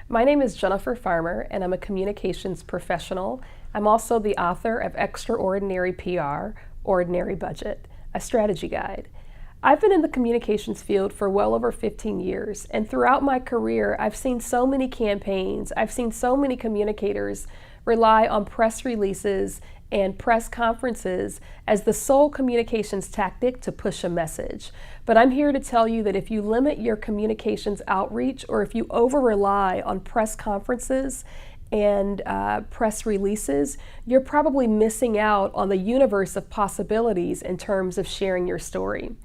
My name is Jennifer Farmer, and I'm a communications professional. I'm also the author of Extraordinary PR, Ordinary Budget, a strategy guide. I've been in the communications field for well over 15 years, and throughout my career, I've seen so many campaigns, I've seen so many communicators rely on press releases and press conferences as the sole communications tactic to push a message. But I'm here to tell you that if you limit your communications outreach, or if you over-rely on press conferences and press releases, you're probably missing out on the universe of possibilities in terms of sharing your story.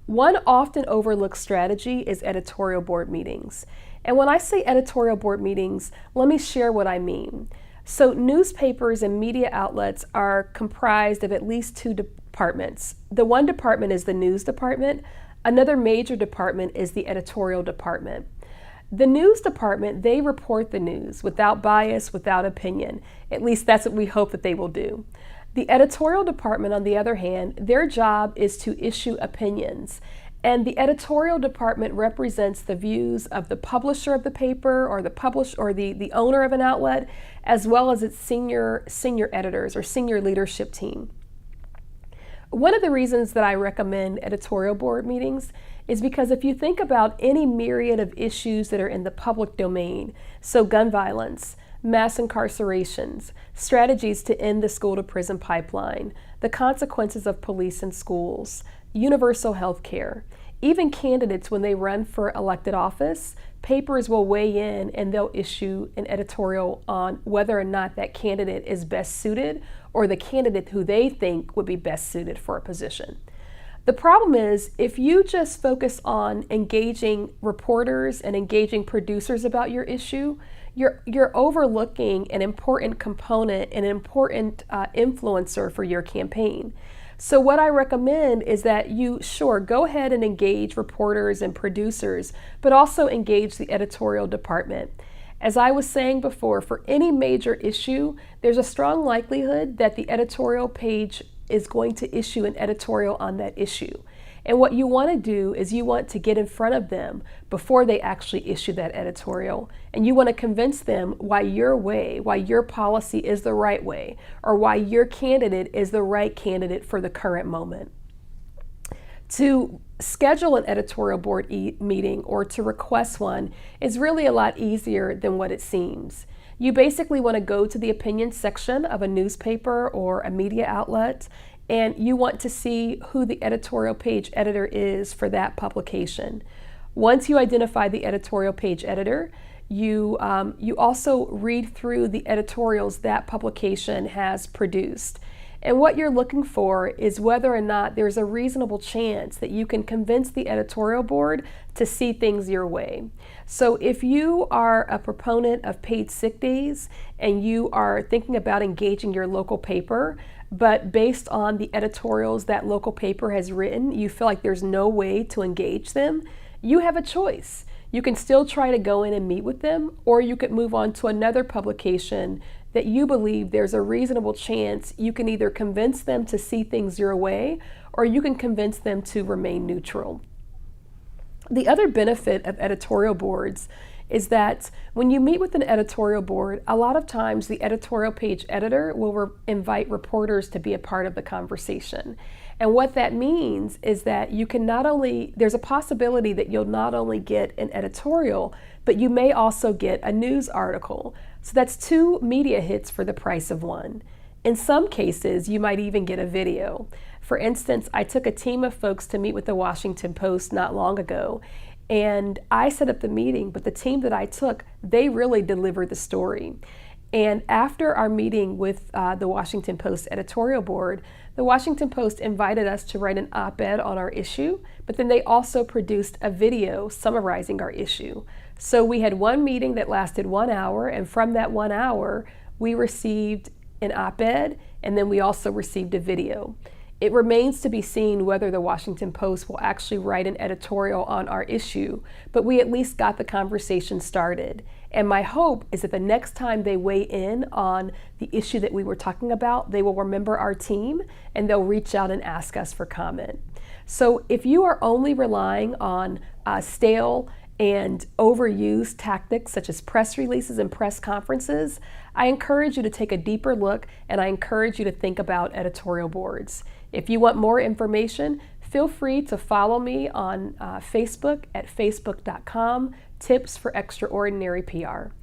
One often overlooked strategy is editorial board meetings. And when I say editorial board meetings, let me share what I mean. So newspapers and media outlets are comprised of at least two departments. The one department is the news department. Another major department is the editorial department. The news department, they report the news without bias, without opinion. At least that's what we hope that they will do. The editorial department, on the other hand, their job is to issue opinions. And the editorial department represents the views of the publisher of the paper, or the owner of an outlet, as well as its senior editors or senior leadership team. One of the reasons that I recommend editorial board meetings is because if you think about any myriad of issues that are in the public domain, so gun violence, mass incarcerations, strategies to end the school-to-prison pipeline, the consequences of police in schools, universal health care. Even candidates, when they run for elected office, papers will weigh in and they'll issue an editorial on whether or not that candidate is best suited, or the candidate who they think would be best suited for a position. The problem is, if you just focus on engaging reporters and engaging producers about your issue, you're overlooking an important component, an important influencer for your campaign. So what I recommend is that you, go ahead and engage reporters and producers, but also engage the editorial department. As I was saying before, for any major issue, there's a strong likelihood that the editorial page is going to issue an editorial on that issue. And what you want to do is you want to get in front of them before they actually issue that editorial. And you want to convince them why your way, why your policy is the right way, or why your candidate is the right candidate for the current moment. To schedule an editorial board meeting or to request one is really a lot easier than what it seems. You basically want to go to the opinion section of a newspaper or a media outlet, and you want to see who the editorial page editor is for that publication. Once you identify the editorial page editor, you also read through the editorials that publication has produced. And what you're looking for is whether or not there's a reasonable chance that you can convince the editorial board to see things your way. So if you are a proponent of paid sick days and you are thinking about engaging your local paper, but based on the editorials that local paper has written, you feel like there's no way to engage them, you have a choice. You can still try to go in and meet with them, or you could move on to another publication that you believe there's a reasonable chance you can either convince them to see things your way, or you can convince them to remain neutral. The other benefit of editorial boards is that when you meet with an editorial board, a lot of times the editorial page editor will invite reporters to be a part of the conversation. And what that means is that you can there's a possibility that you'll not only get an editorial, but you may also get a news article. So that's two media hits for the price of one. In some cases, you might even get a video. For instance, I took a team of folks to meet with the Washington Post not long ago, and I set up the meeting, but the team that I took, they really delivered the story. And after our meeting with the Washington Post editorial board, the Washington Post invited us to write an op-ed on our issue, but then they also produced a video summarizing our issue. So we had one meeting that lasted 1 hour, and from that 1 hour, we received an op-ed, and then we also received a video. It remains to be seen whether the Washington Post will actually write an editorial on our issue, but we at least got the conversation started. And my hope is that the next time they weigh in on the issue that we were talking about, they will remember our team and they'll reach out and ask us for comment. So if you are only relying on stale and overused tactics such as press releases and press conferences, I encourage you to take a deeper look, and I encourage you to think about editorial boards. If you want more information, feel free to follow me on Facebook at facebook.com/tips for extraordinary PR.